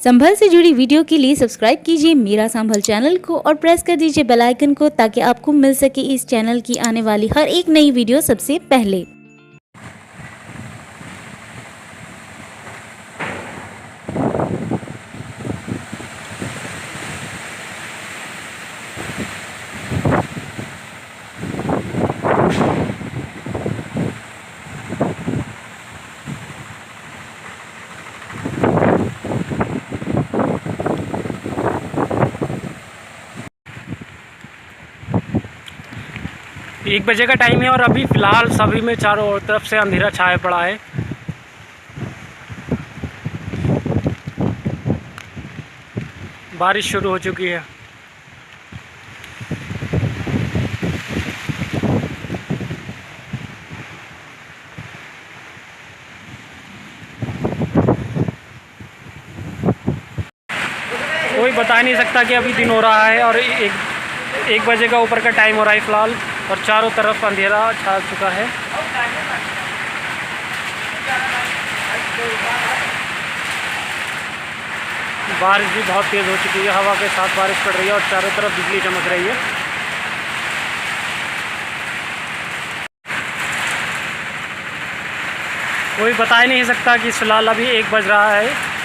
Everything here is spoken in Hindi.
संभल से जुड़ी वीडियो के लिए सब्सक्राइब कीजिए मेरा संभल चैनल को और प्रेस कर दीजिए बेल आइकन को ताकि आपको मिल सके इस चैनल की आने वाली हर एक नई वीडियो सबसे पहले। 1 बजे का टाइम है और अभी फ़िलहाल सभी में चारों ओर तरफ से अंधेरा छाया पड़ा है। बारिश शुरू हो चुकी है। कोई बता नहीं सकता कि अभी दिन हो रहा है और एक बजे का ऊपर का टाइम हो रहा है फ़िलहाल, और चारों तरफ अंधेरा छा चुका है। बारिश भी बहुत तेज़ हो चुकी है, हवा के साथ बारिश पड़ रही है और चारों तरफ बिजली चमक रही है। कोई बता ही नहीं सकता कि फ़िलहाल अभी 1 बज रहा है।